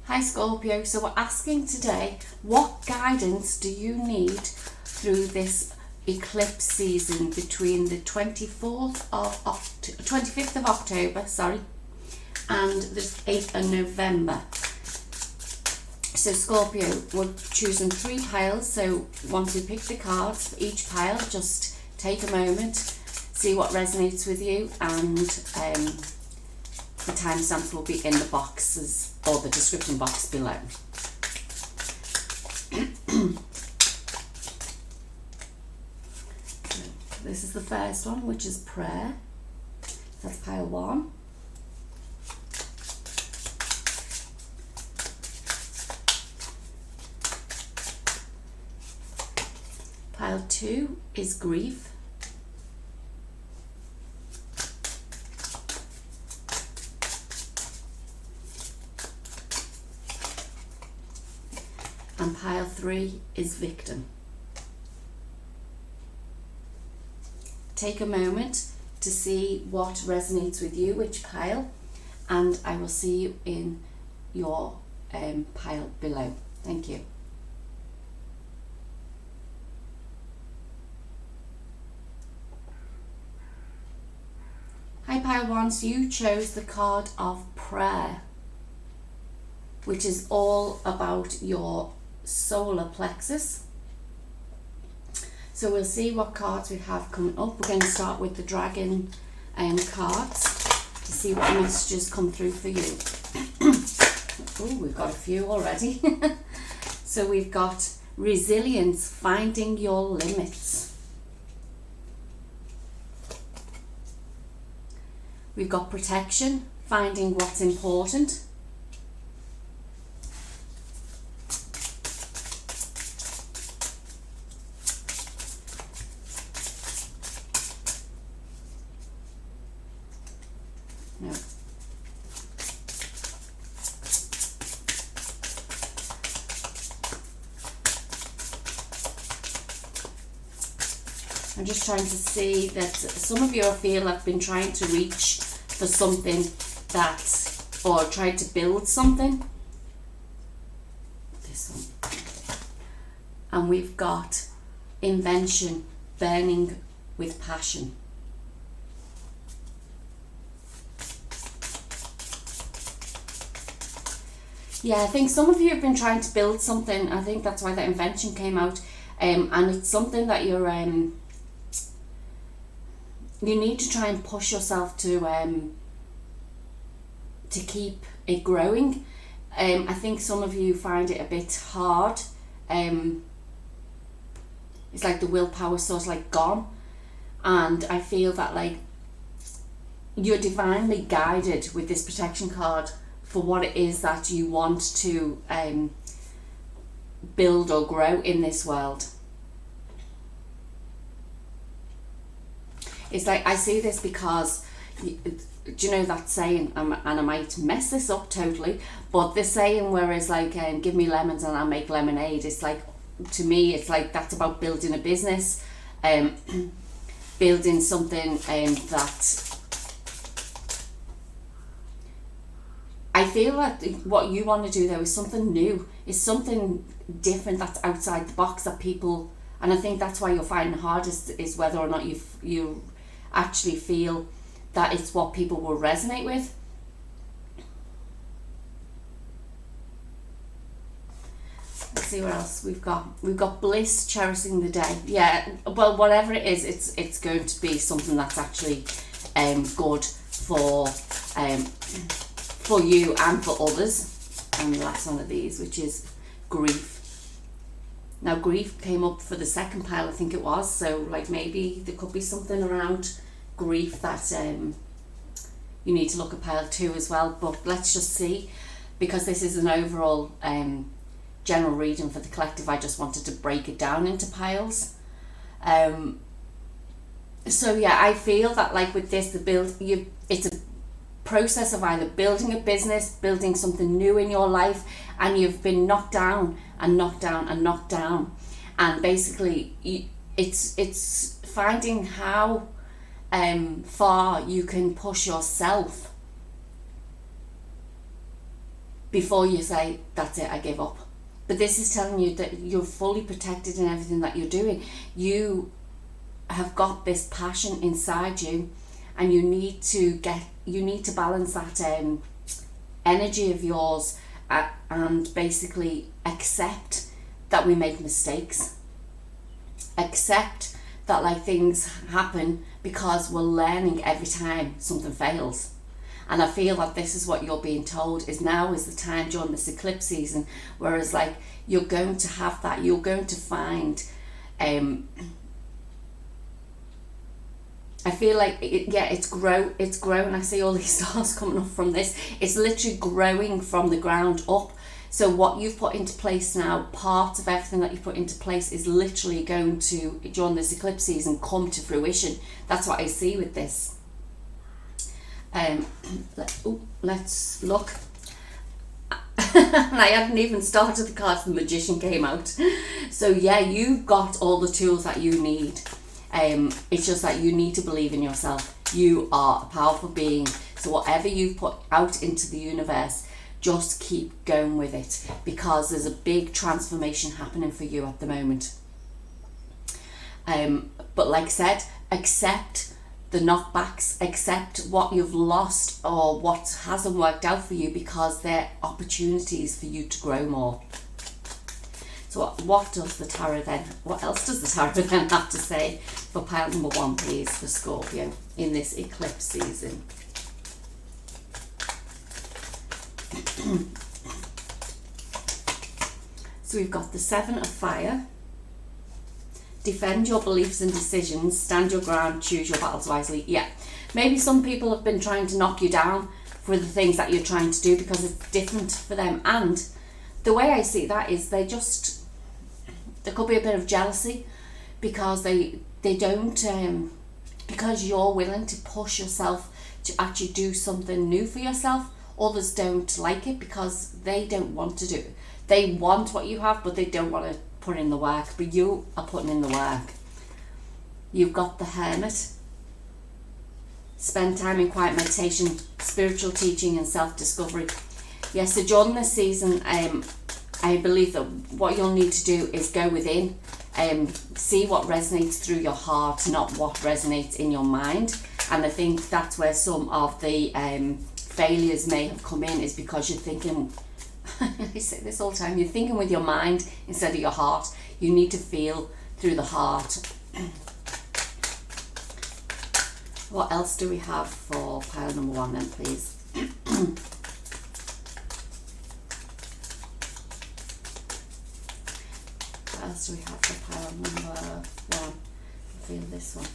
Hi Scorpio, so we're asking today, what guidance do you need through this eclipse season between the 25th of October, and the 8th of November. So Scorpio, we're choosing 3 piles, so once we pick the cards for each pile, just take a moment, see what resonates with you, and the timestamps will be in the boxes or the description box below. This is the first one, which is prayer. That's pile 1. Pile 2 is grief. And pile 3 is victim. Take a moment to see what resonates with you, which pile, and I will see you in your pile below. Thank you. Hi pile 1, so you chose the card of prayer, which is all about your solar plexus. So we'll see what cards we have coming up. We're going to start with the dragon cards to see what messages come through for you. Oh, we've got a few already. So we've got resilience, finding your limits. We've got protection, finding what's important. No. I'm just trying to see that some of you I feel have been trying to reach for something that, or tried to build something. This one. And we've got invention, burning with passion. Yeah, I think some of you have been trying to build something. I think that's why that invention came out. And it's something that you're you need to try and push yourself to keep it growing. I think some of you find it a bit hard. It's like the willpower sort of like gone, and I feel that like you're divinely guided with this protection card for what it is that you want to build or grow in this world. It's like, I see this because, do you know that saying, and I might mess this up totally, but this saying where it's like, give me lemons and I'll make lemonade. It's like, to me, it's like that's about building a business, building something that I feel that what you want to do though is something new, is something different that's outside the box that people, and I think that's why you're finding it hardest is whether or not you actually feel that it's what people will resonate with. Let's see what else we've got. We've got bliss, cherishing the day. Yeah, well, whatever it is, it's going to be something that's actually good for you and for others. And the last one of these, which is grief. Now grief came up for the second pile, I think it was, so like maybe there could be something around grief that you need to look at pile 2 as well, but let's just see, because this is an overall general reading for the collective. I just wanted to break it down into piles. So yeah, I feel that like with this, it's a process of either building a business, building something new in your life, and you've been knocked down and knocked down and knocked down, and basically it's finding how far you can push yourself, before you say, that's it, I give up. But this is telling you that you're fully protected in everything that you're doing. You have got this passion inside you, and you need to balance that energy of yours, and basically accept that we make mistakes. Accept that like things happen because we're learning every time something fails. And I feel that this is what you're being told, is now is the time during this eclipse season, whereas like you're going to have that, you're going to find, I feel like it's grown. I see all these stars coming up from this. It's literally growing from the ground up. So what you've put into place now, part of everything that you've put into place is literally going to, during this eclipse season, come to fruition. That's what I see with this. Let's look. And I hadn't even started the cards, the Magician came out. So yeah, you've got all the tools that you need. It's just that you need to believe in yourself. You are a powerful being. So whatever you've put out into the universe, just keep going with it, because there's a big transformation happening for you at the moment. But like I said, accept the knockbacks, accept what you've lost or what hasn't worked out for you, because they're opportunities for you to grow more. So what does the tarot then, what else does the tarot then have to say for pile number 1, please, for Scorpio in this eclipse season? So we've got the 7 of Fire. Defend your beliefs and decisions, stand your ground, choose your battles wisely. Yeah, maybe some people have been trying to knock you down for the things that you're trying to do, because it's different for them. And the way I see that is there could be a bit of jealousy, because they don't, because you're willing to push yourself to actually do something new for yourself. Others don't like it because they don't want to do it. They want what you have, but they don't want to put in the work. But you are putting in the work. You've got the Hermit. Spend time in quiet meditation, spiritual teaching and self-discovery. Yes, so during this season, I believe that what you'll need to do is go within, see what resonates through your heart, not what resonates in your mind. And I think that's where some of the failures may have come in, is because you're thinking, I say this all the time, you're thinking with your mind instead of your heart. You need to feel through the heart. What else do we have for pile number 1 then, please? What else do we have for pile number 1? I feel this one.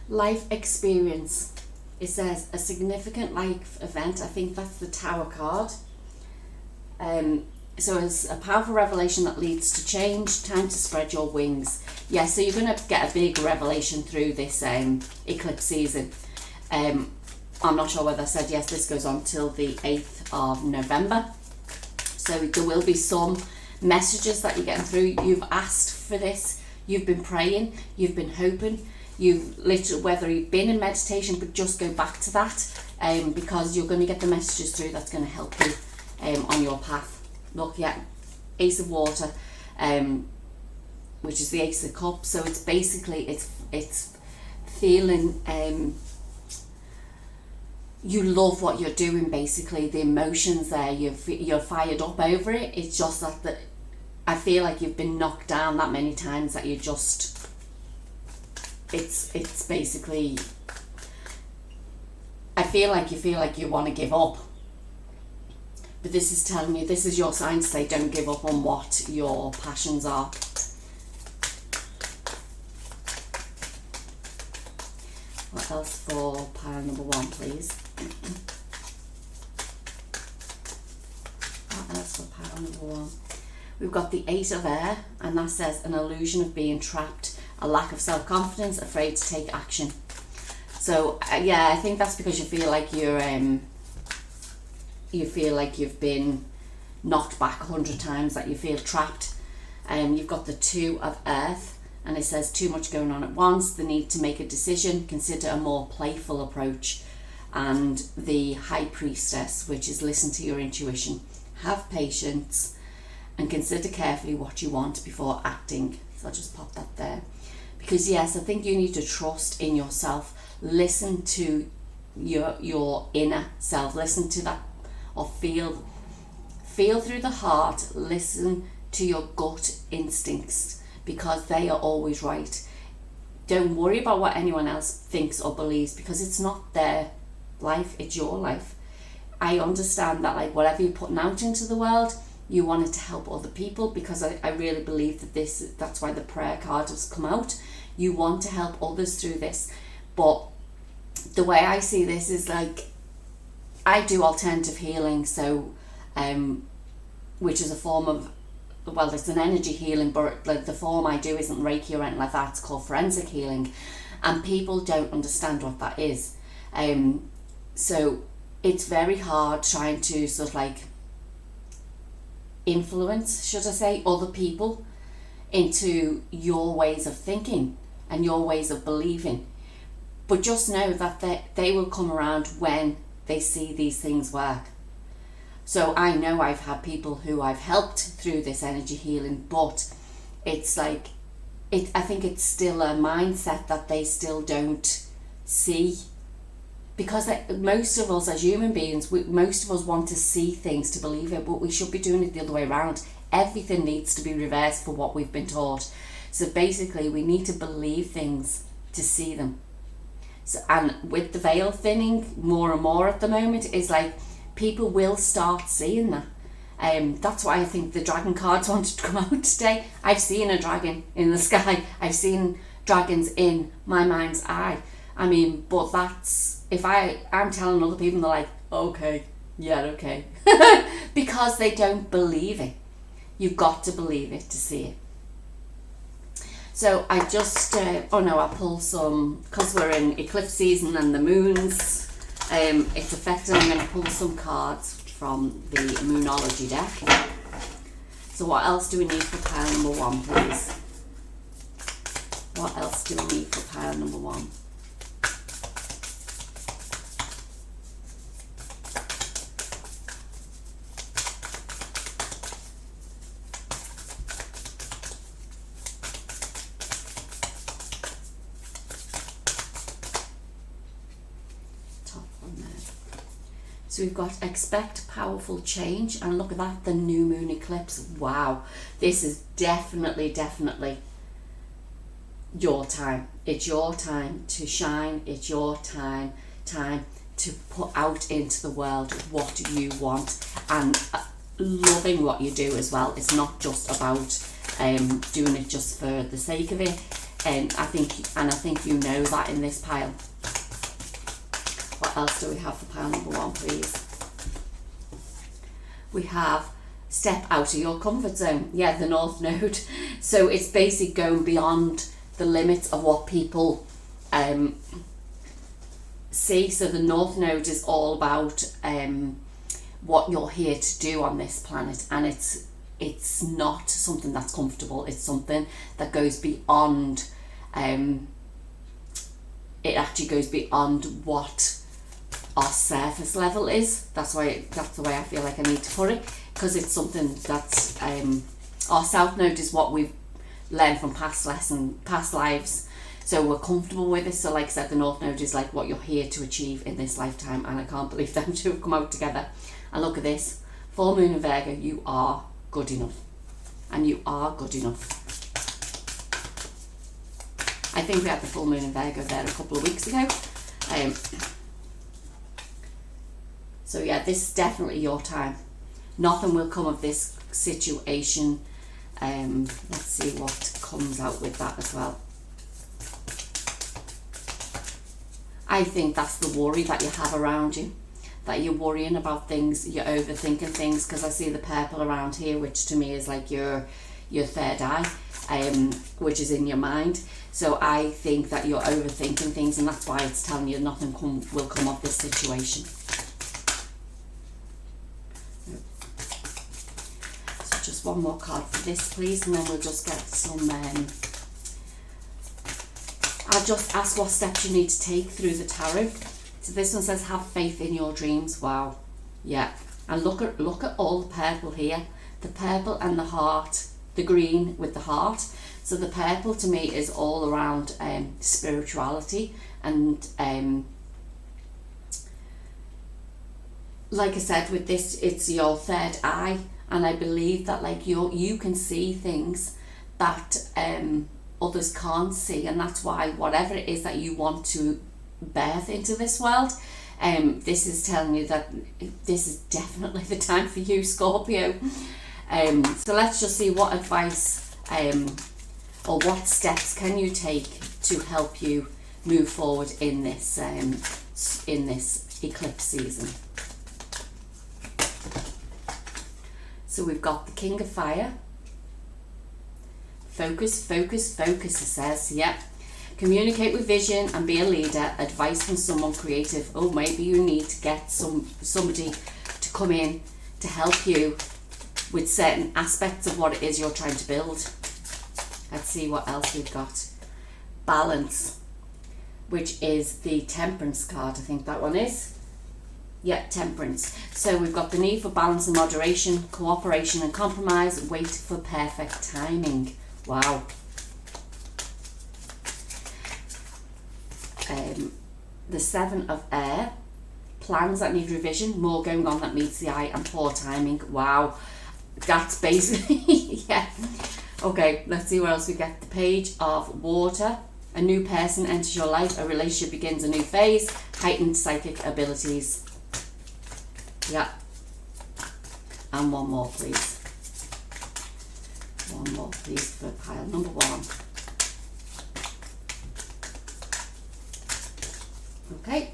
Life experience. It says a significant life event. I think that's the Tower card. So it's a powerful revelation that leads to change. Time to spread your wings. Yeah, so you're going to get a big revelation through this eclipse season. I'm not sure whether I said yes, this goes on till the 8th of November. So there will be some messages that you're getting through. You've asked for this. You've been praying. You've been hoping. You've literally, whether you've been in meditation, but just go back to that, because you're going to get the messages through that's going to help you on your path. Look, yeah, Ace of Water, which is the Ace of Cups. So it's basically, it's feeling, you love what you're doing, basically. The emotions there, you're fired up over it. It's just that I feel like you've been knocked down that many times that you just, it's basically, I feel like you want to give up. But this is telling you, this is your sign to say don't give up on what your passions are. What else for pile number 1, please? What else for pile number 1? We've got the 8 of Air, and that says an illusion of being trapped, a lack of self-confidence, afraid to take action. So yeah, I think that's because you feel like you've been knocked back 100 times, that you feel trapped. You've got the 2 of Earth, and it says too much going on at once, the need to make a decision, consider a more playful approach. and the High Priestess, which is listen to your intuition, have patience, and consider carefully what you want before acting. So I'll just pop that there. Because yes, I think you need to trust in yourself. Listen to your inner self. Listen to that, or feel through the heart. Listen to your gut instincts, because they are always right. Don't worry about what anyone else thinks or believes, because it's not their life, it's your life. I understand that, like, whatever you're putting out into the world, you want it to help other people, because I really believe that that's why the prayer card has come out. You want to help others through this. But the way I see this is, like, I do alternative healing, so which is a form of, well, it's an energy healing, but the form I do isn't Reiki or anything like that. It's called forensic healing, and people don't understand what that is. So it's very hard trying to sort of like influence, should I say, other people into your ways of thinking and your ways of believing. But just know that they will come around when they see these things work. So I know I've had people who I've helped through this energy healing, but it's like, I think it's still a mindset that they still don't see. Because most of us as human beings, most of us want to see things to believe it, but we should be doing it the other way around. Everything needs to be reversed for what we've been taught. So basically we need to believe things to see them. So, and with the veil thinning more and more at the moment, is like people will start seeing that. That's why I think the dragon cards wanted to come out today. I've seen a dragon in the sky. I've seen dragons in my mind's eye. I mean, but that's, if I'm telling other people, they're like, okay, yeah, okay. Because they don't believe it. You've got to believe it to see it. So I just, I'll pull some, because we're in eclipse season and the moons, it's affecting, I'm going to pull some cards from the Moonology deck. So what else do we need for pile number 1, please? What else do we need for pile number 1? So we've got expect powerful change, and look at that, the new moon eclipse. Wow, this is definitely your time. It's your time to shine. It's your time to put out into the world what you want, and loving what you do as well. It's not just about doing it just for the sake of it. And I think you know that in this pile. What else do we have for pile number 1, please? We have step out of your comfort zone. Yeah, the North Node. So it's basically going beyond the limits of what people see. So the North Node is all about what you're here to do on this planet, and it's not something that's comfortable. It's something that goes beyond. It actually goes beyond what our surface level is. That's the way I feel like I need to put it, because it's something that's our South Node is what we've learned from past lives, so we're comfortable with it. So like I said, the North Node is like what you're here to achieve in this lifetime, and I can't believe them two have come out together. And look at this, full moon in Virgo. You are good enough, and you are good enough. I think we had the full moon in Virgo there a couple of weeks ago. So yeah, this is definitely your time. Nothing will come of this situation. Let's see what comes out with that as well. I think that's the worry that you have around you, that you're worrying about things, you're overthinking things, because I see the purple around here, which to me is like your third eye, which is in your mind. So I think that you're overthinking things, and that's why it's telling you nothing will come of this situation. Just one more card for this, please, and then we'll just get some. I'll just ask what steps you need to take through the tarot. So this one says, have faith in your dreams. Wow. Yeah. And look at all the purple here. The purple and the heart, the green with the heart. So the purple to me is all around spirituality, and like I said, with this, it's your third eye, and I believe that like you can see things that others can't see, and that's why whatever it is that you want to birth into this world, this is telling you that this is definitely the time for you, Scorpio. So let's just see what advice or what steps can you take to help you move forward in this eclipse season. So we've got the King of Fire. Focus, focus, focus, it says. Yep. Communicate with vision and be a leader. Advice from someone creative. Oh, maybe you need to get somebody to come in to help you with certain aspects of what it is you're trying to build. Let's see what else we've got. Balance, which is the Temperance card. I think that one is. Yeah, Temperance. So we've got the need for balance and moderation, cooperation and compromise, wait for perfect timing. Wow. The Seven of Air, plans that need revision, more going on that meets the eye, and poor timing. Wow. That's basically, yeah. Okay, let's see what else we get. The Page of Water. A new person enters your life. A relationship begins a new phase. Heightened psychic abilities. Yeah. And one more, please. One more, please, for pile number 1. Okay.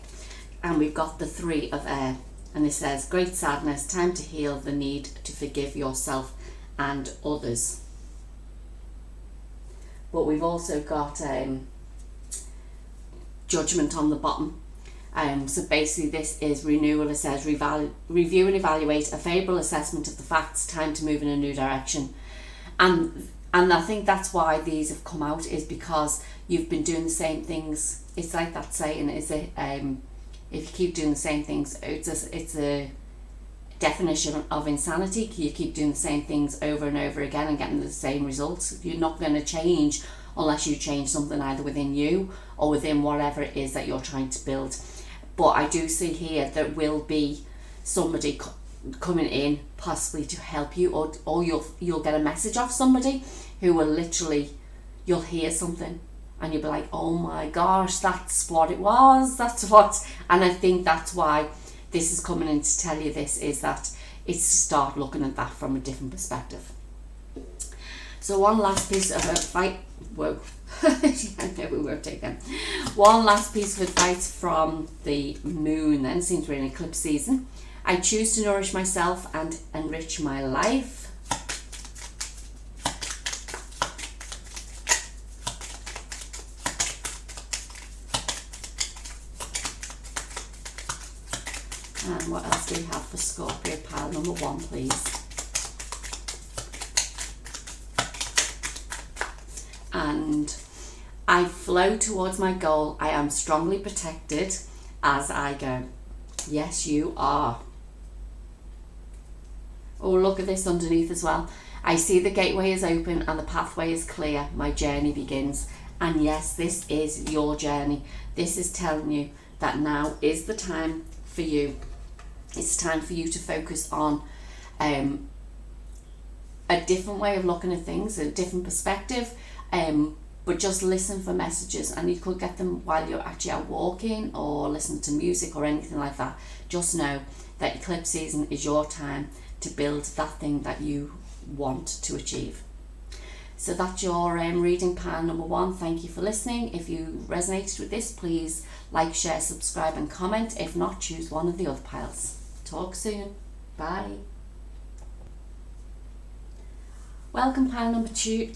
And we've got the Three of Air. And it says, great sadness, time to heal, the need to forgive yourself and others. But we've also got Judgment on the bottom. So basically this is renewal. It says review and evaluate, a favourable assessment of the facts, time to move in a new direction. And I think that's why these have come out, is because you've been doing the same things. It's like that saying, is it, if you keep doing the same things, it's a definition of insanity. You keep doing the same things over and over again and getting the same results. You're not going to change unless you change something either within you or within whatever it is that you're trying to build. But I do see here there will be somebody coming in possibly to help you, or you'll get a message off somebody who will literally, you'll hear something and you'll be like, oh my gosh, that's what it was, and I think that's why this is coming in to tell you this, is that it's to start looking at that from a different perspective. So one last piece of advice, whoa, I know we won't take them. One last piece of advice from the moon then, since we're in eclipse season. I choose to nourish myself and enrich my life. And what else do we have for Scorpio? Pile number 1, please. And I flow towards my goal. I am strongly protected as I go. Yes, you are. Oh, look at this underneath as well. I see the gateway is open and the pathway is clear. My journey begins. And yes, this is your journey. This is telling you that now is the time for you. It's time for you to focus on a different way of looking at things, a different perspective, but just listen for messages, and you could get them while you're actually out walking or listening to music or anything like that. Just know that eclipse season is your time to build that thing that you want to achieve. So that's your reading, pile number 1. Thank you for listening. If you resonated with this, please like, share, subscribe and comment. If not, choose one of the other piles. Talk soon. Bye. Welcome, pile number 2.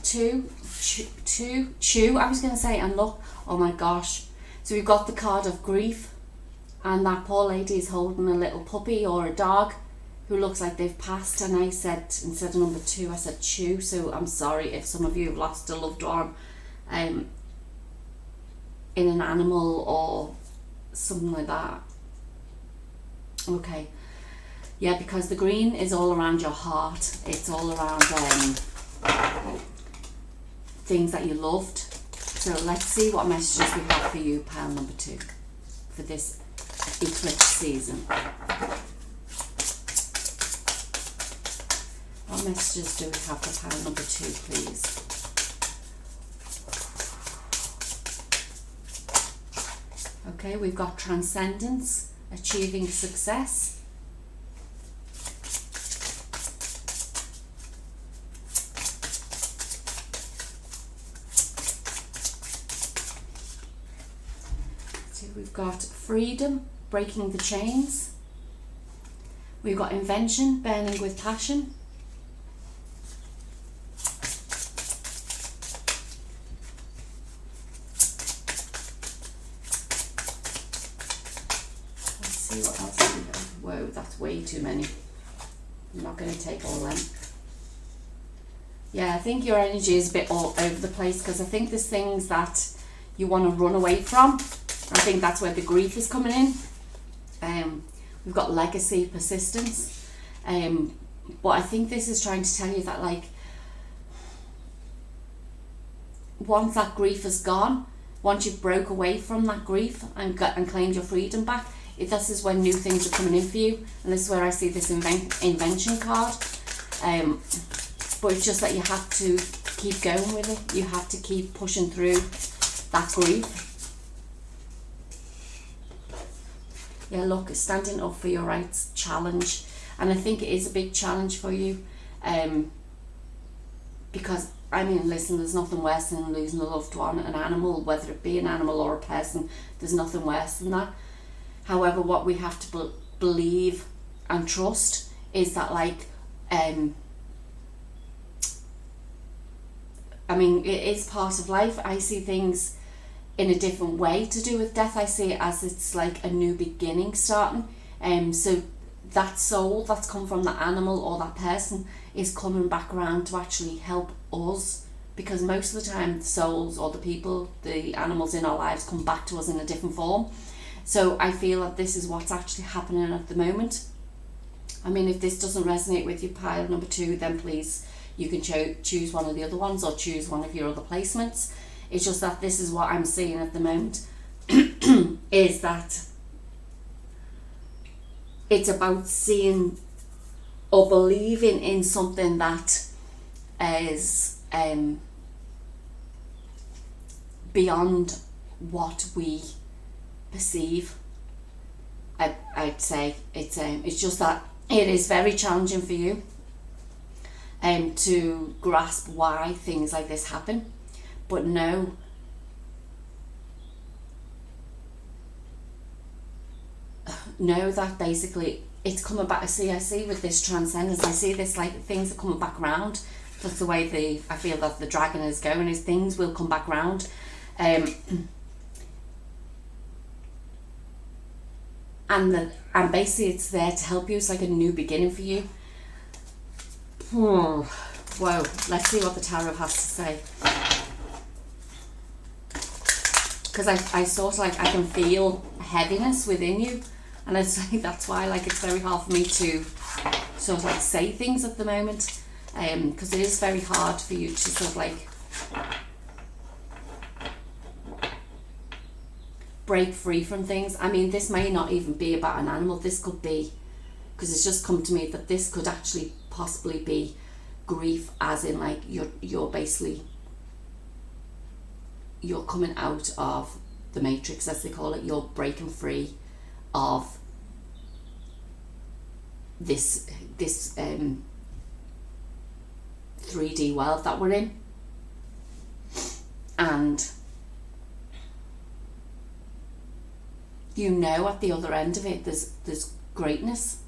I was going to say, and look, oh my gosh. So we've got the card of grief, and that poor lady is holding a little puppy or a dog who looks like they've passed, and I said, instead of number 2, I said chew. So I'm sorry if some of you have lost a loved one in an animal or something like that. Okay. Yeah, because the green is all around your heart. It's all around things that you loved. So let's see what messages we have for you, pile number 2, for this eclipse season. What messages do we have for pile number 2, please? Okay, we've got transcendence, achieving success. So we've got freedom, breaking the chains. We've got invention, burning with passion. What else have we got? Whoa, that's way too many. I'm not going to take all them. Yeah, I think your energy is a bit all over the place, because I think there's things that you want to run away from. I think that's where the grief is coming in. We've got legacy, persistence. But I think this is trying to tell you that, like, once that grief is gone, once you've broke away from that grief and claimed your freedom back, this is when new things are coming in for you, and this is where I see this invention card. But it's just that you have to keep going with it. You have to keep pushing through that grief. Yeah, look, standing up for your rights, challenge, and I think it is a big challenge for you, because I mean, listen, there's nothing worse than losing a loved one, an animal, whether it be an animal or a person. There's nothing worse than that. However, what we have to believe and trust is that, like, I mean, it is part of life. I see things in a different way to do with death. I see it as it's like a new beginning starting. So that soul that's come from that animal or that person is coming back around to actually help us, because most of the time the souls or the people, the animals in our lives, come back to us in a different form. So I feel that this is what's actually happening at the moment. I mean, if this doesn't resonate with you, pile number 2, then please, you can choose one of the other ones or choose one of your other placements. It's just that this is what I'm seeing at the moment, is that it's about seeing or believing in something that is beyond what we perceive. I'd say it's just that it is very challenging for you to grasp why things like this happen, but know that basically it's coming back. I see with this transcendence, I see this, like, things are coming back around. That's the way I feel that the dragon is going, is things will come back around. And basically it's there to help you. It's like a new beginning for you. Whoa, let's see what the tarot has to say. Because I sort of, like, I can feel heaviness within you, and it's like, that's why, like, it's very hard for me to sort of, like, say things at the moment, because it is very hard for you to sort of, like, break free from things. I mean, this may not even be about an animal. This could be, because it's just come to me that this could actually possibly be grief, as in, like, you're basically, you're coming out of the matrix, as they call it. You're breaking free of this 3D world that we're in, and you know, at the other end of it, there's greatness.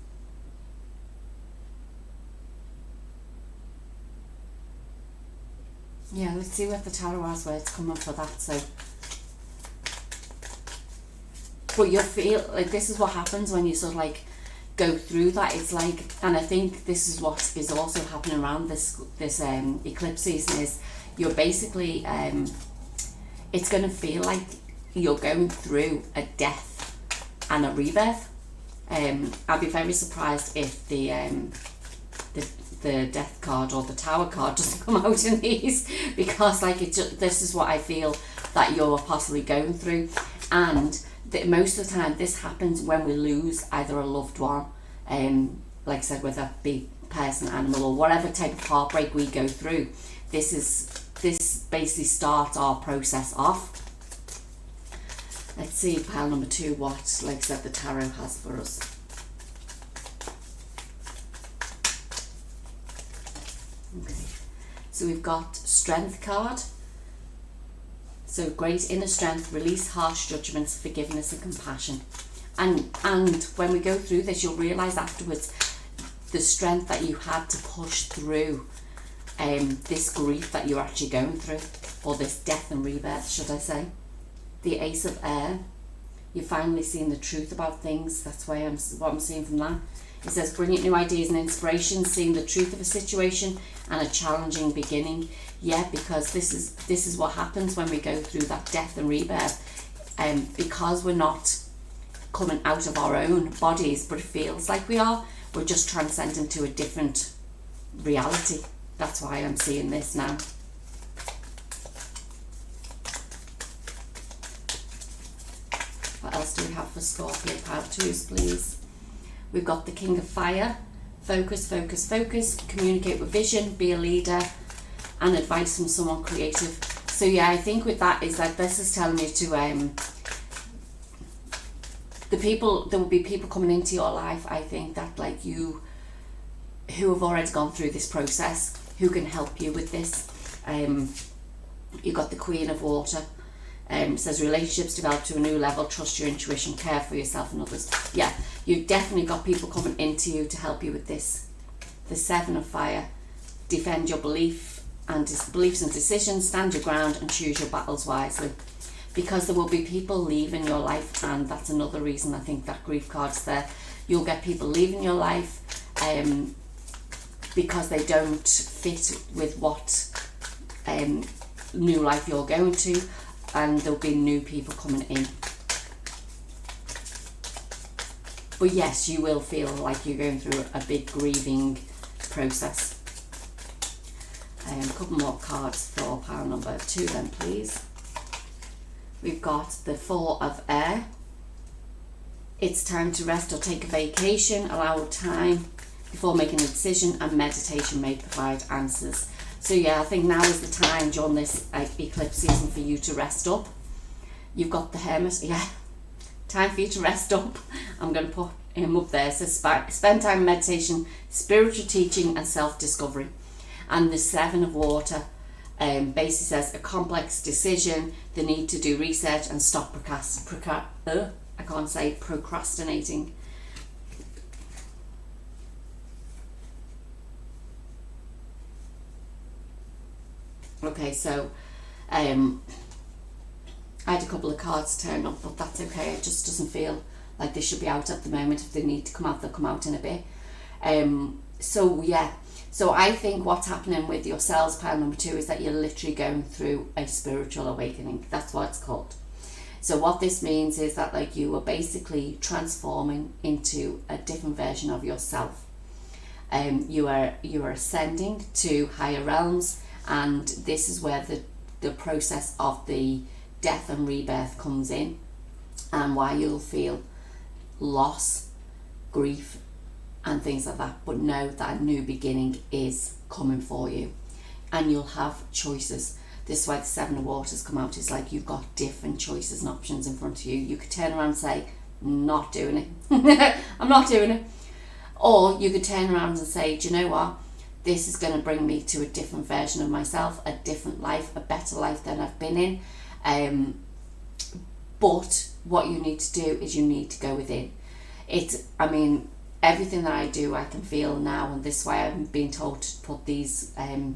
Yeah, let's see what the tarot has, where it's coming for that. So, but you'll feel like this is what happens when you sort of, like, go through that. It's like, and I think this is what is also happening around this eclipse season, is you're basically it's going to feel like you're going through a death and a rebirth. I'd be very surprised if the death card or the tower card doesn't come out in these, because like this is what I feel that you're possibly going through, and most of the time this happens when we lose either a loved one, like I said, whether that be person, animal, or whatever type of heartbreak we go through. This basically starts our process off. Let's see, pile number 2, what, like I said, the tarot has for us. Okay, so we've got Strength card. So great inner strength, release harsh judgments, forgiveness and compassion. And when we go through this, you'll realise afterwards the strength that you had to push through this grief that you're actually going through, or this death and rebirth, should I say. The Ace of Air, you're finally seeing the truth about things. That's what I'm seeing from that. It says brilliant new ideas and inspiration, seeing the truth of a situation and a challenging beginning. Yeah, because this is what happens when we go through that death and rebirth. Because we're not coming out of our own bodies, but it feels like we are. We're just transcending to a different reality. That's why I'm seeing this now. What else do we have for Scorpio? Pile 2s, please. We've got the King of Fire. Focus, focus, focus. Communicate with vision. Be a leader. And advice from someone creative. So yeah, I think with that is that this is telling you to there will be people coming into your life, I think, that like you, who have already gone through this process, who can help you with this. You've got the Queen of Water. It says relationships develop to a new level, trust your intuition, care for yourself and others. Yeah, you've definitely got people coming into you to help you with this. The Seven of Fire, defend your beliefs and decisions, stand your ground and choose your battles wisely. Because there will be people leaving your life, and that's another reason I think that grief card's there. You'll get people leaving your life because they don't fit with what new life you're going to, and there'll be new people coming in. But yes, you will feel like you're going through a big grieving process. A couple more cards for pile number 2 then, please. We've got the Four of Air. It's time to rest or take a vacation. Allow time before making a decision, and meditation may provide answers. So yeah, I think now is the time during this eclipse season for you to rest up. You've got the Hermit. Yeah, time for you to rest up. I'm going to put him up there. It says spend time in meditation, spiritual teaching and self-discovery. And the Seven of Water basically says a complex decision, the need to do research and stop procrastinating. Okay, so I had a couple of cards turn up, but that's okay. It just doesn't feel like they should be out at the moment. If they need to come out, they'll come out in a bit. So yeah, so I think what's happening with yourselves, pile number 2, is that you're literally going through a spiritual awakening. That's what it's called. So what this means is that like you are basically transforming into a different version of yourself. You are ascending to higher realms, and this is where the process of the death and rebirth comes in, and why you'll feel loss, grief and things like that, but know that a new beginning is coming for you, and you'll have choices. This is why the Seven of Waters come out. It's like you've got different choices and options in front of you. You could turn around and say, not doing it. I'm not doing it. Or you could turn around and say, do you know what, this is going to bring me to a different version of myself, a different life, a better life than I've been in. But what you need to do is you need to go within. Everything that I do, I can feel now, and this is why I'm being told to put these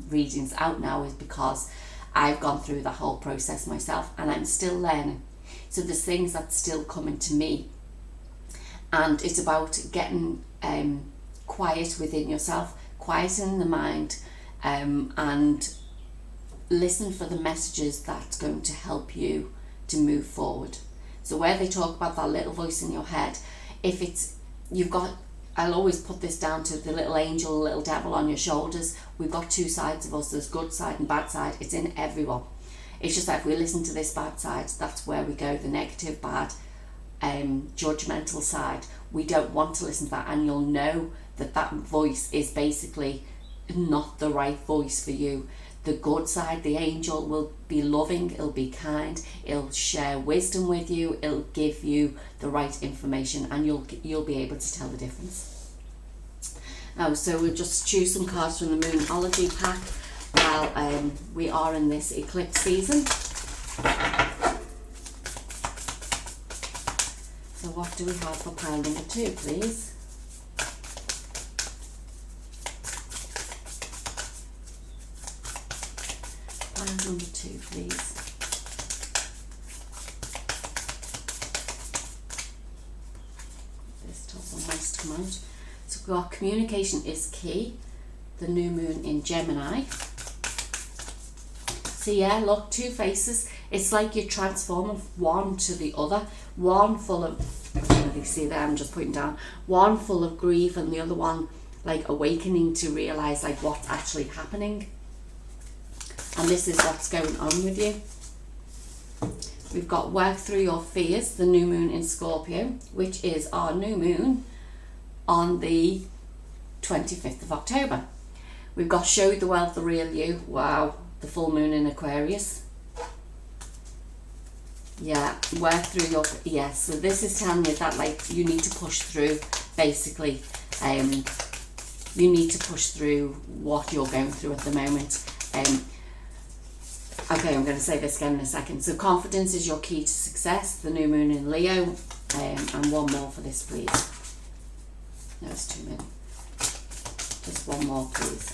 readings out now, is because I've gone through the whole process myself, and I'm still learning. So there's things that's still coming to me, and it's about getting quiet within yourself, quieting the mind, and listen for the messages that's going to help you to move forward. So where they talk about that little voice in your head, if it's, you've got, I'll always put this down to the little angel, little devil on your shoulders. We've got two sides of us. There's good side and bad side. It's in everyone. It's just that if we listen to this bad side, that's where we go, the negative, bad, judgmental side. We don't want to listen to that, and you'll know that that voice is basically not the right voice for you. The good side, the angel, will be loving, it'll be kind, it'll share wisdom with you, it'll give you the right information, and you'll be able to tell the difference. Now, so we'll just choose some cards from the Moonology pack while we are in this eclipse season. So what do we have for pile number 2, please? Pile number 2, please. This top one wants to come out. So our communication is key. The new moon in Gemini. So yeah, look, 2 faces. It's like you're transforming one to the other. One full of, I don't know if you see there, I'm just putting down. One full of grief, and the other one like awakening to realise like what's actually happening. And this is what's going on with you. We've got work through your fears, the new moon in Scorpio, which is our new moon on the 25th of October. We've got show the world the real you. Wow, the full moon in Aquarius. Yeah, work through your, yes, so this is telling you that like you need to push through, basically. You need to push through what you're going through at the moment. Okay, I'm going to say this again in a second. So confidence is your key to success, the new moon in Leo. And one more for this, please. No, it's too many. Just one more, please.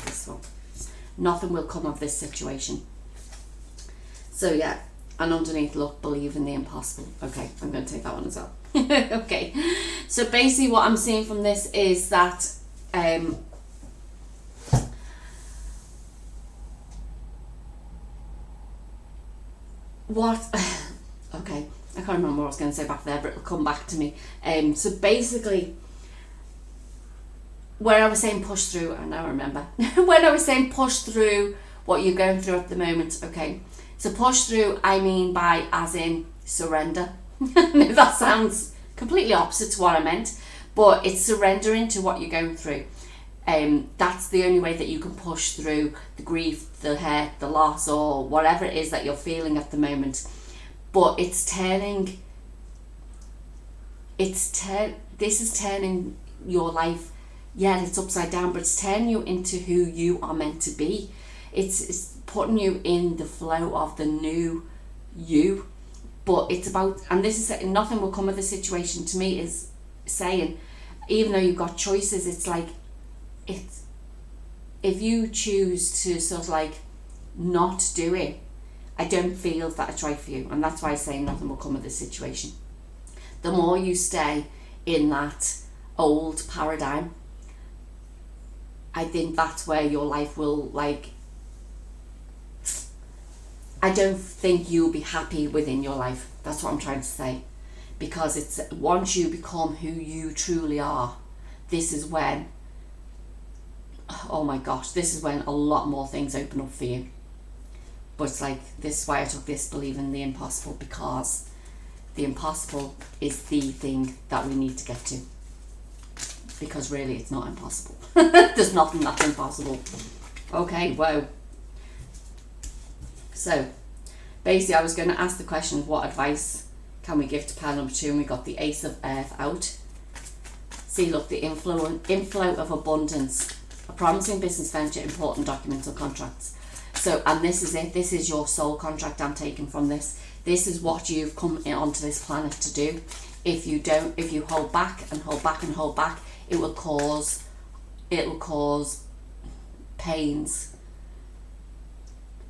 This one. Nothing will come of this situation. So yeah, and underneath, look, believe in the impossible. Okay, I'm going to take that one as well. Okay, so basically what I'm seeing from this is that okay, I can't remember what I was going to say back there, but it'll come back to me. So basically, where I was saying push through, I now remember. When I was saying push through what you're going through at the moment, okay. So push through, I mean by as in surrender. That sounds completely opposite to what I meant, but it's surrendering to what you're going through. That's the only way that you can push through the grief, the hurt, the loss, or whatever it is that you're feeling at the moment. But it's turning, this is turning your life, yeah, it's upside down, but it's turning you into who you are meant to be. It's putting you in the flow of the new you. But it's about, and this is, nothing will come of the situation, to me, is saying, even though you've got choices, it's like, it's, if you choose to sort of like not do it, I don't feel that it's right for you. And that's why I say nothing will come of this situation. The more you stay in that old paradigm, I think that's where your life will, like, I don't think you'll be happy within your life. That's what I'm trying to say. Because it's, once you become who you truly are, this is when, oh my gosh, this is when a lot more things open up for you. But it's like, this is why I took this, believe in the impossible, because the impossible is the thing that we need to get to. Because really, it's not impossible. There's nothing that's impossible. Okay, whoa. So, basically, I was going to ask the question of what advice can we give to pile number 2, and we got the Ace of Earth out. See, look, the inflow of abundance, a promising business venture, important documents or contracts. So, and this is it. This is your soul contract I'm taking from this. This is what you've come onto this planet to do. If you don't, if you hold back and hold back and hold back, it will cause pains,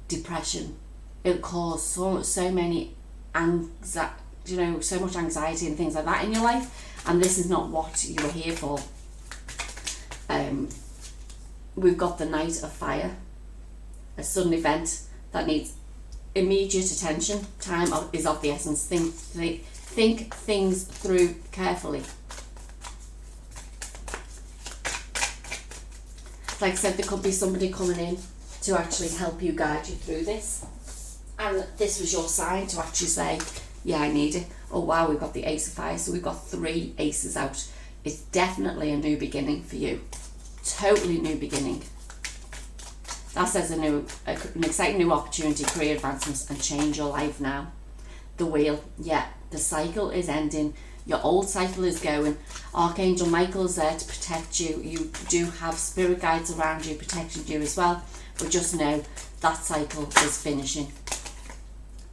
depression. It'll cause so many so much anxiety and things like that in your life, and this is not what you were here for. We've got the Knight of Fire, a sudden event that needs immediate attention. Time is of the essence. Think things through carefully. Like I said, there could be somebody coming in to actually help you, guide you through this. And this was your sign to actually say, yeah, I need it. Oh wow, we've got the Ace of Fire, so we've got 3 aces out. It's definitely a new beginning for you. Totally new beginning. That says an exciting new opportunity, career advancements, and change your life now. The Wheel, yeah, the cycle is ending. Your old cycle is going. Archangel Michael is there to protect you. You do have spirit guides around you protecting you as well. But just know that cycle is finishing.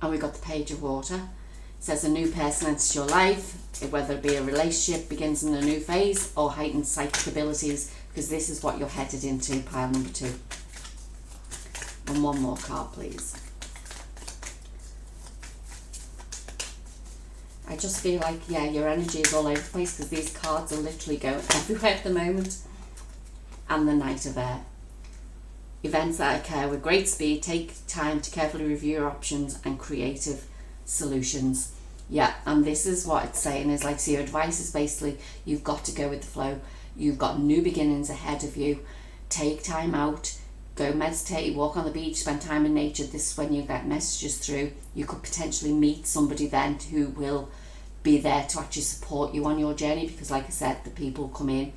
And we've got the Page of Water. It says a new person enters your life, whether it be a relationship begins in a new phase or heightened psychic abilities, because this is what you're headed into, pile number 2. And one more card, please. I just feel like, yeah, your energy is all over the place because these cards are literally going everywhere at the moment. And the Knight of Air. Events that occur with great speed. Take time to carefully review your options and creative solutions. Yeah, and this is what it's saying is like, so your advice is basically, you've got to go with the flow. You've got new beginnings ahead of you. Take time out. Go meditate, walk on the beach, spend time in nature. This is when you get messages through. You could potentially meet somebody then who will be there to actually support you on your journey, because like I said, the people come in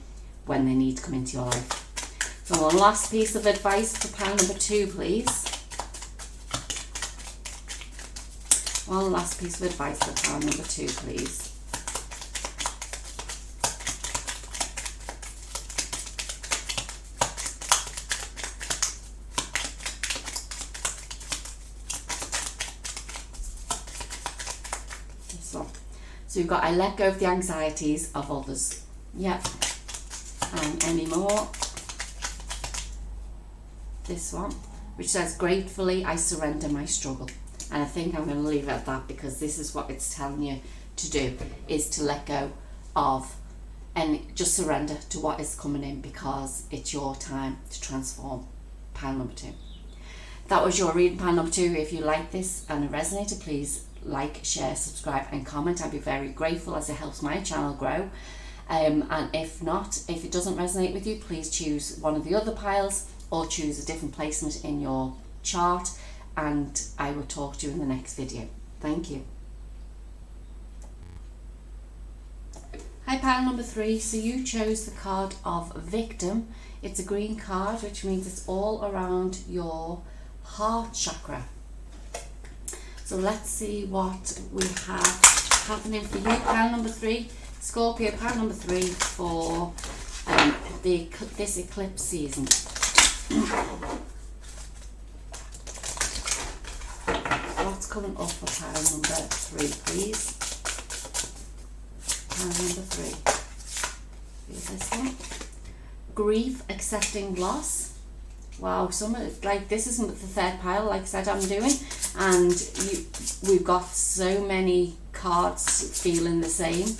when they need to come into your life. So one last piece of advice for pile number 2, please. One last piece of advice for pile number 2, please. So you've got, I let go of the anxieties of others. Yep. And any more? This one, which says, gratefully I surrender my struggle. And I think I'm going to leave it at that, because this is what it's telling you to do, is to let go of and just surrender to what is coming in, because it's your time to transform. Pile number 2. That was your reading, pile number 2. If you like this and it resonated, please like, share, subscribe and comment. I'd be very grateful, as it helps my channel grow. And if not, if it doesn't resonate with you, please choose one of the other piles or choose a different placement in your chart, and I will talk to you in the next video. Thank you. Hi, pile number 3. So you chose the card of Victim. It's a green card, which means it's all around your heart chakra. So let's see what we have happening for you, pile number 3. Scorpio, pile number 3 for this eclipse season. What's coming up for pile number 3, please? Pile number 3. Here's this one. Grief, accepting loss. Wow, like this isn't the 3rd pile, like I said, I'm doing, and we've got so many cards feeling the same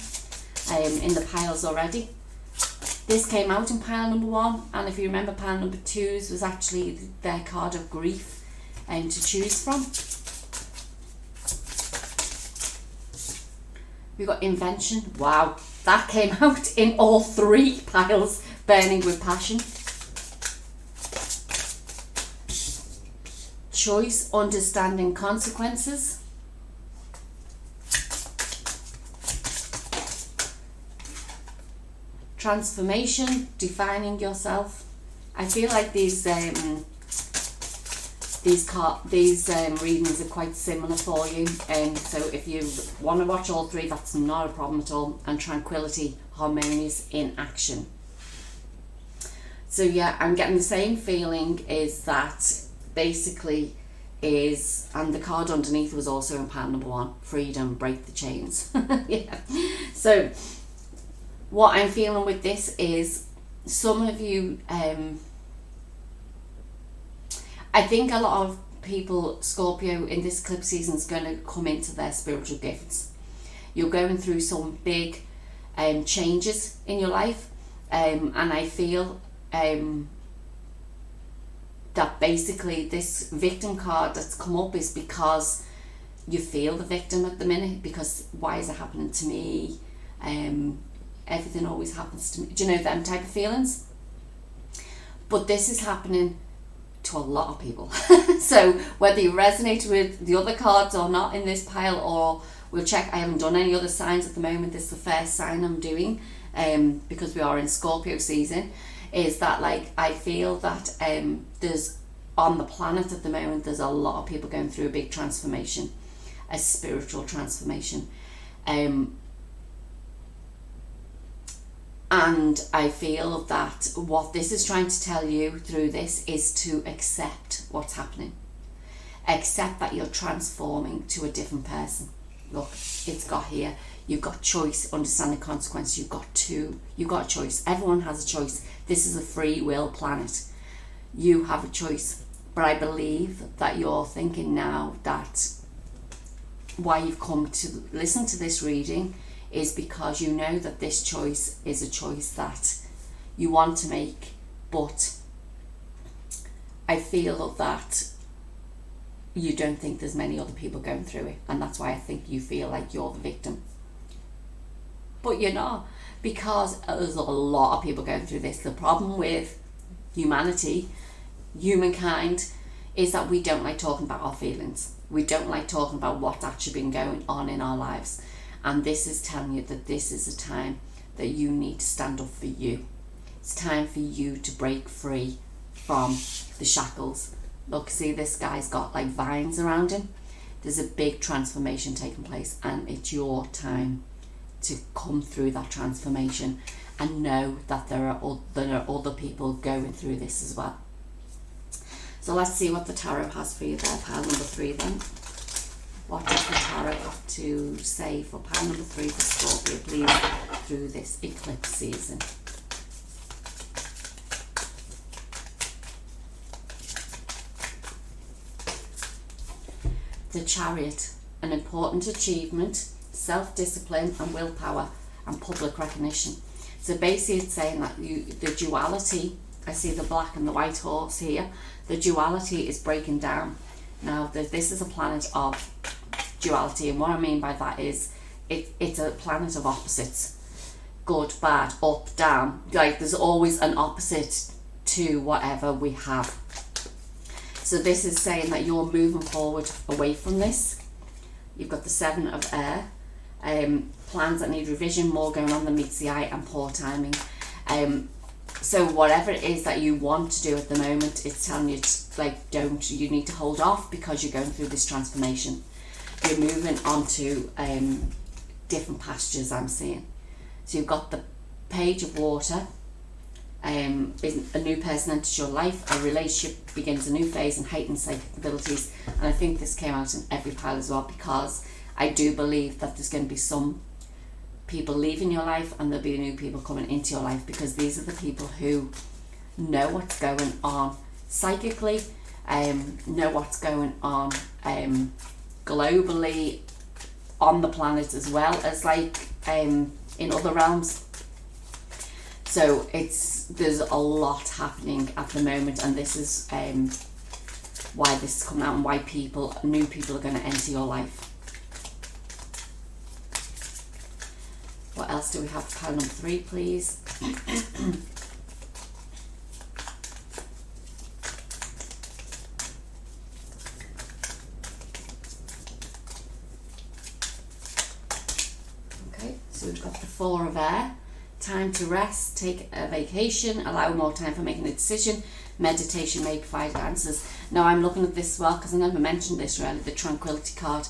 in the piles already. This came out in pile number 1, and if you remember, pile number 2's was actually their card of grief to choose from. We've got invention. Wow, that came out in all 3 piles. Burning with passion. Choice, understanding consequences. Transformation, defining yourself. I feel like these readings are quite similar for you, so if you want to watch all 3, that's not a problem at all. And tranquility, harmonious in action. So yeah, I'm getting the same feeling, is that basically is, and the card underneath was also in pile number 1, freedom, break the chains. Yeah. So what I'm feeling with this is, some of you, I think a lot of people, Scorpio, in this eclipse season is going to come into their spiritual gifts. You're going through some big changes in your life, and I feel that basically this victim card that's come up is because you feel the victim at the minute, because why is it happening to me? Everything always happens to me. Do you know them type of feelings? But this is happening to a lot of people. So whether you resonate with the other cards or not in this pile, or we'll check. I haven't done any other signs at the moment. This is the first sign I'm doing, because we are in Scorpio season. Is that like I feel that there's on the planet at the moment, there's a lot of people going through a big transformation, a spiritual transformation, and I feel that what this is trying to tell you through this is to accept what's happening. Accept that you're transforming to a different person. Look, it's got here. You've got choice, understanding consequence. You've got a choice. Everyone has a choice. This is a free will planet. You have a choice. But I believe that you're thinking now that why you've come to listen to this reading is because you know that this choice is a choice that you want to make, but I feel that you don't think there's many other people going through it, and that's why I think you feel like you're the victim. But you're not, because there's a lot of people going through this. The problem with humankind, is that we don't like talking about our feelings. We don't like talking about what's actually been going on in our lives. And this is telling you that this is a time that you need to stand up for you. It's time for you to break free from the shackles. Look, see, this guy's got like vines around him. There's a big transformation taking place, and it's your time to come through that transformation and know that there are other people going through this as well. So let's see what the tarot has for you there, pile number 3 then. What does the tarot have to say for pile number 3 for Scorpio, please, through this eclipse season? The Chariot, an important achievement, self-discipline and willpower and public recognition. So basically it's saying that the duality, I see the black and the white horse here, the duality is breaking down. Now this is a planet of duality, and what I mean by that is it's a planet of opposites. Good, bad, up, down. Like there's always an opposite to whatever we have. So this is saying that you're moving forward away from this. You've got the 7 of air, plans that need revision, more going on than meets the eye, and poor timing. So whatever it is that you want to do at the moment, it's telling you you need to hold off, because you're going through this transformation. You're moving on to different pastures, I'm seeing. So you've got the Page of Water, a new person enters your life, a relationship begins a new phase, and heightened psychic abilities. And I think this came out in every pile as well, because I do believe that there's going to be some people leaving your life and there'll be new people coming into your life, because these are the people who know what's going on psychically, know what's going on globally, on the planet, as well as in other realms. So there's a lot happening at the moment, and this is why this is coming out, and why new people are going to enter your life. What else do we have? Pile number 3, please. Okay, so we've got the 4 of air. Time to rest, take a vacation, allow more time for making a decision. Meditation may provide answers. Now I'm looking at this as well, because I never mentioned this really, the Tranquility card.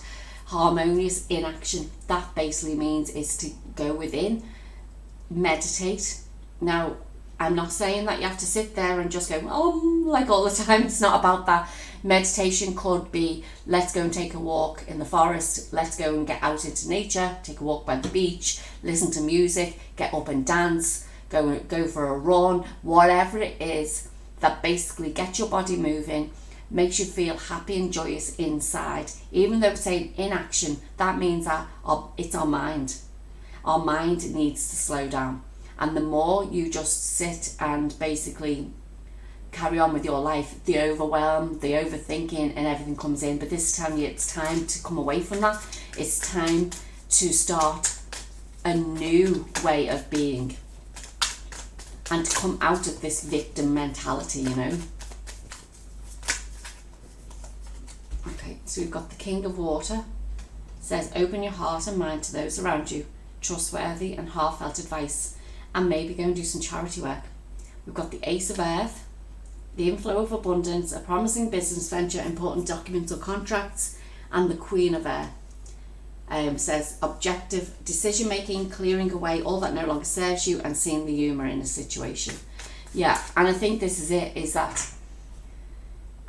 Harmonious inaction. That basically means is to go within, meditate. Now, I'm not saying that you have to sit there and just go, like all the time. It's not about that. Meditation could be, let's go and take a walk in the forest. Let's go and get out into nature, take a walk by the beach, listen to music, get up and dance, go for a run, whatever it is that basically gets your body moving, makes you feel happy and joyous inside. Even though it's saying inaction, that means that it's our mind. Our mind needs to slow down. And the more you just sit and basically carry on with your life, the overwhelm, the overthinking and everything comes in. But this is telling you it's time to come away from that. It's time to start a new way of being and to come out of this victim mentality, you know. Okay, so we've got the King of Water. It says, open your heart and mind to those around you, trustworthy and heartfelt advice, and maybe go and do some charity work. We've got the Ace of Earth, the inflow of abundance, a promising business venture, important documents or contracts, and the Queen of Air. Says objective decision making, clearing away all that no longer serves you, and seeing the humour in a situation. Yeah, and I think this is it, is that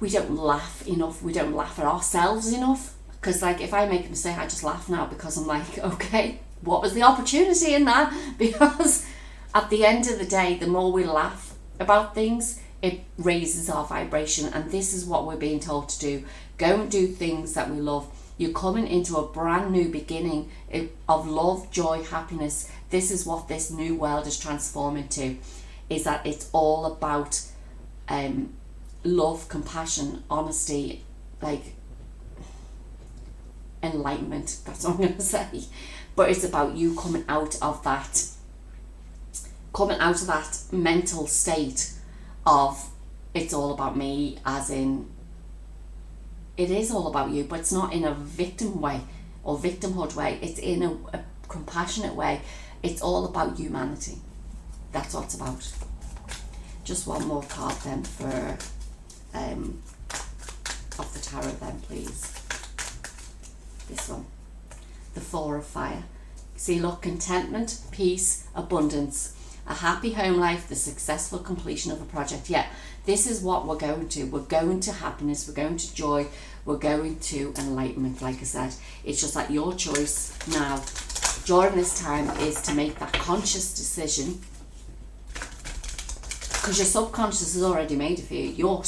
we don't laugh enough, we don't laugh at ourselves enough. Because like if I make a mistake, I just laugh now because I'm like, okay, what was the opportunity in that? Because at the end of the day, the more we laugh about things, it raises our vibration. And this is what we're being told to do. Go and do things that we love. You're coming into a brand new beginning of love, joy, happiness. This is what this new world is transforming to, is that it's all about love, compassion, honesty, like enlightenment. That's what I'm going to say. But it's about you coming out of that mental state of it's all about me, as in it is all about you, but it's not in a victim way or victimhood way. It's in a compassionate way. It's all about humanity. That's what it's about. Just one more card then for of the tarot then, please. This one, the Four of Fire. See, look, contentment, peace, abundance, a happy home life, the successful completion of a project. Yeah, this is what we're going to. We're going to happiness, we're going to joy, we're going to enlightenment, like I said. It's just like your choice now during this time is to make that conscious decision, because your subconscious has already made it for you.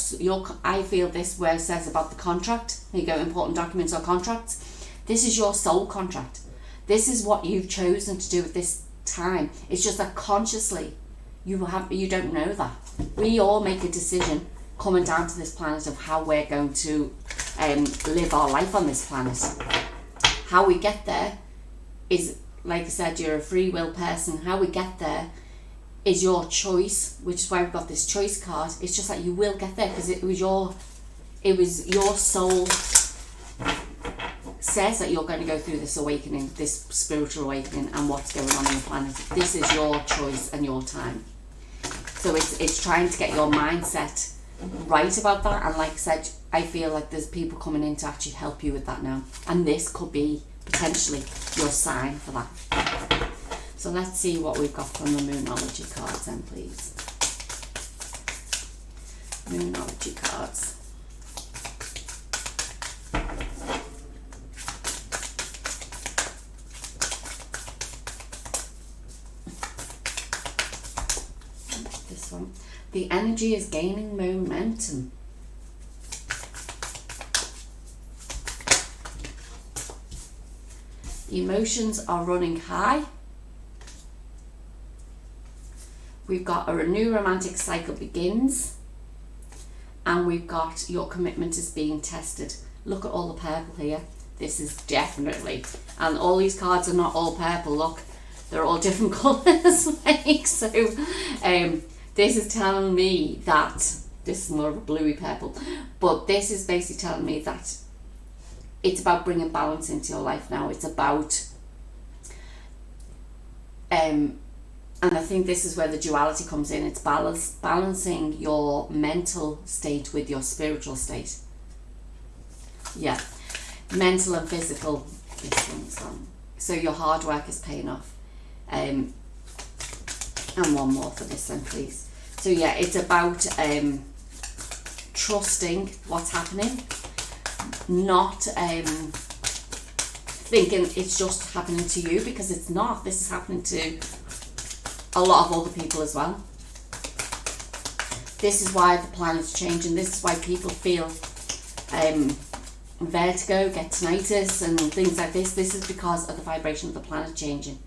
I feel this where it says about the contract, you go important documents or contracts, this is your soul contract. This is what you've chosen to do at this time. It's just that consciously you don't know that. We all make a decision coming down to this planet of how we're going to live our life on this planet. How we get there is, like I said, you're a free will person. How we get there is your choice, which is why we've got this choice card. It's just that you will get there because it was your soul says that you're going to go through this awakening, this spiritual awakening, and what's going on the planet. This is your choice and your time. So it's trying to get your mindset right about that. And like I said, I feel like there's people coming in to actually help you with that now. And this could be potentially your sign for that. So let's see what we've got from the Moonology cards then, please. Moonology cards. This one. The energy is gaining momentum. Emotions are running high. We've got a new romantic cycle begins. And we've got your commitment is being tested. Look at all the purple here. This is definitely, and all these cards are not all purple, look. They're all different colours. Like, so this is telling me that, this is more of a bluey purple, but this is basically telling me that it's about bringing balance into your life now. It's about, and I think this is where the duality comes in. It's balancing your mental state with your spiritual state. Yeah, mental and physical. This one's on. So your hard work is paying off. And one more for this one, please. So yeah, it's about trusting what's happening, not thinking it's just happening to you, because it's not. This is happening to a lot of other people as well. This is why the planet's changing. This is why people feel vertigo, get tinnitus and things like this. This is because of the vibration of the planet changing.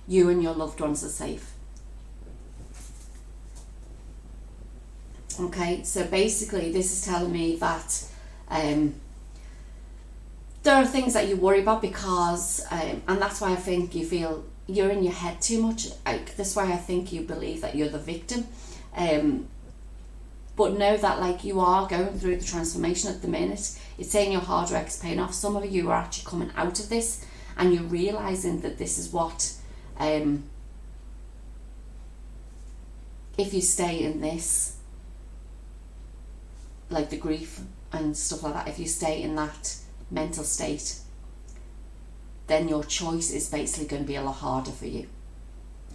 You and your loved ones are safe. Okay, so basically this is telling me that there are things that you worry about because, and that's why I think you feel you're in your head too much. That's why I think you believe that you're the victim. But know that like you are going through the transformation at the minute. It's saying your hard work is paying off. Some of you are actually coming out of this and you're realising that this is what, if you stay in this, like the grief and stuff like that, if you stay in that mental state, then your choice is basically going to be a lot harder for you.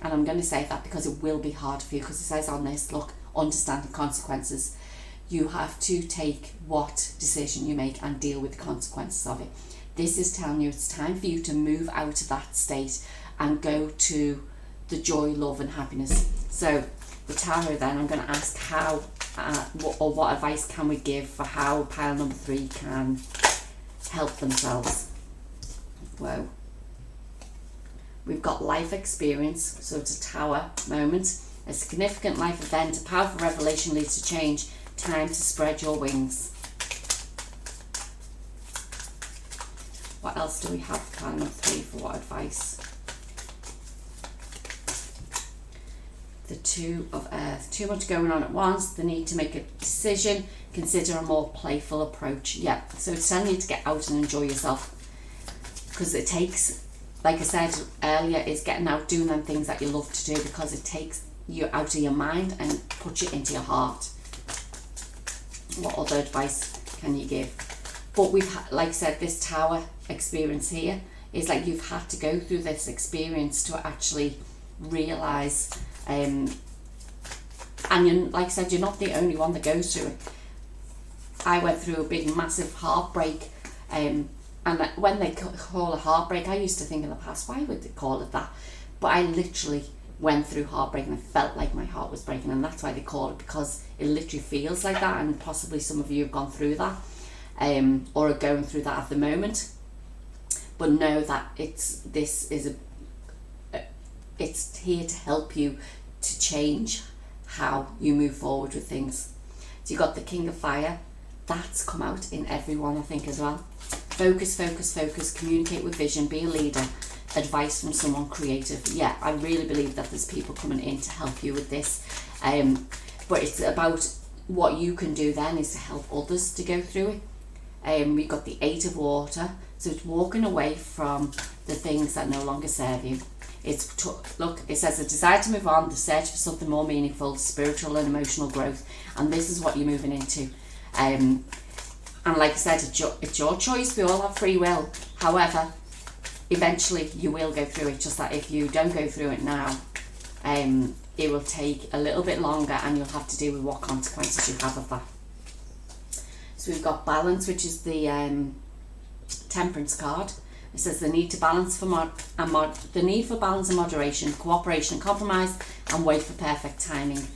And I'm going to say that because it will be hard for you, because it says on this, look, understand the consequences. You have to take what decision you make and deal with the consequences of it. This is telling you it's time for you to move out of that state and go to the joy, love and happiness. So the tarot then, I'm going to ask how what advice can we give for how pile number 3 can help themselves. Whoa. We've got life experience, so it's a tower moment. A significant life event, a powerful revelation leads to change. Time to spread your wings. What else do we have for pile number 3 for what advice? The 2 of Earth. Too much going on at once. The need to make a decision. Consider a more playful approach. Yeah, so it's telling you to get out and enjoy yourself. Because it takes, like I said earlier, is getting out, doing them things that you love to do, because it takes you out of your mind and puts you into your heart. What other advice can you give? But we've, like I said, this tower experience here is like you've had to go through this experience to actually realise, and you're, like I said, you're not the only one that goes through it. I went through a big massive heartbreak, and when they call a heartbreak, I used to think in the past, why would they call it that? But I literally went through heartbreak and I felt like my heart was breaking, and that's why they call it, because it literally feels like that. And possibly some of you have gone through that, or are going through that at the moment. But know that it's here to help you to change how you move forward with things. So you got the King of Fire. That's come out in everyone, I think, as well. Focus, focus, focus, communicate with vision, be a leader, advice from someone creative. Yeah, I really believe that there's people coming in to help you with this. But it's about what you can do then is to help others to go through it. We've got the 8 of Water. So it's walking away from the things that no longer serve you. Look, it says a desire to move on, the search for something more meaningful, spiritual and emotional growth. And this is what you're moving into. And like I said, it's your choice. We all have free will. However, eventually you will go through it. Just that if you don't go through it now, it will take a little bit longer, and you'll have to deal with what consequences you have of that. So we've got Balance, which is the Temperance card. It says the need to balance for the need for balance and moderation, cooperation and compromise, and wait for perfect timing.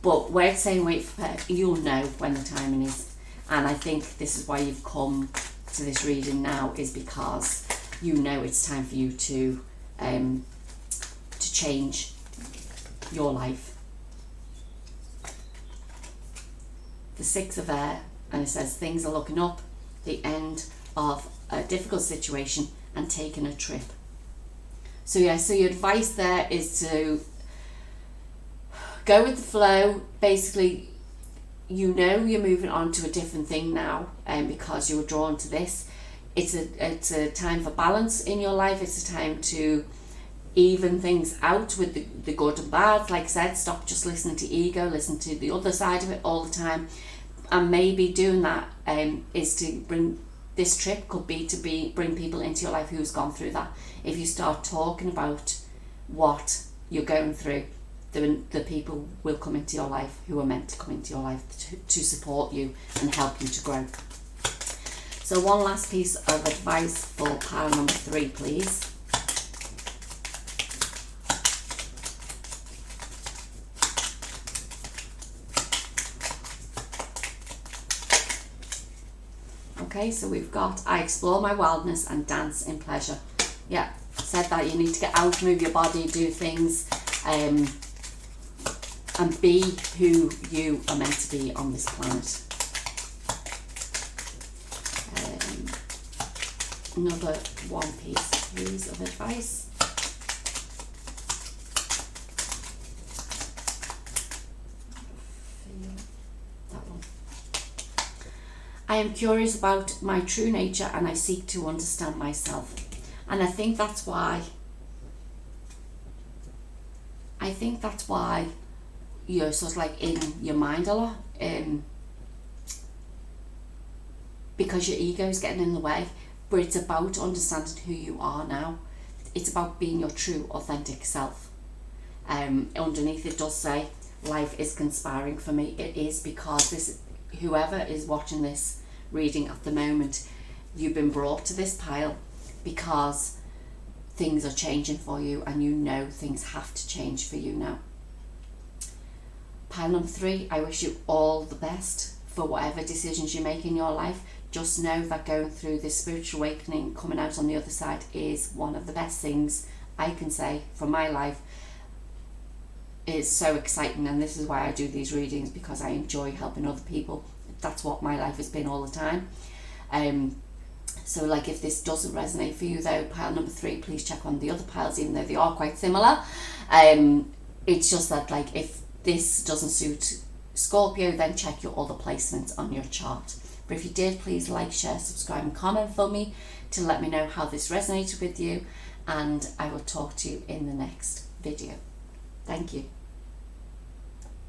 But where it's saying wait for perfect, you'll know when the timing is. And I think this is why you've come to this reading now, is because you know it's time for you to change your life. The 6 of Air, and it says things are looking up, the end of a difficult situation, and taking a trip. So yeah, so your advice there is to go with the flow. Basically, you know you're moving on to a different thing now, because you were drawn to this. It's a time for balance in your life. It's a time to even things out with the good and bad. Like I said, stop just listening to ego, listen to the other side of it all the time. And maybe doing that is to bring, this trip could be to bring people into your life who's gone through that. If you start talking about what you're going through, the people will come into your life who are meant to come into your life to support you and help you to grow. So one last piece of advice for pile number 3, please. Okay, so we've got, I explore my wildness and dance in pleasure. Yeah, said that you need to get out, move your body, do things. and be who you are meant to be on this planet. Another one piece, please, of advice. That one. I am curious about my true nature and I seek to understand myself. And I think that's why you're sort of like in your mind a lot, because your ego is getting in the way. But it's about understanding who you are now. It's about being your true, authentic self. Underneath it does say, life is conspiring for me. It is, because whoever is watching this reading at the moment, you've been brought to this pile because things are changing for you, and you know things have to change for you now. Pile number 3, I wish you all the best for whatever decisions you make in your life. Just know that going through this spiritual awakening, coming out on the other side, is one of the best things I can say for my life. It's so exciting, and this is why I do these readings, because I enjoy helping other people. That's what my life has been all the time. So like, if this doesn't resonate for you though, pile number 3, please check on the other piles, even though they are quite similar. It's just that, like, if this doesn't suit Scorpio, then check your other placements on your chart. But if you did, please like, share, subscribe and comment for me to let me know how this resonated with you, and I will talk to you in the next video. Thank you.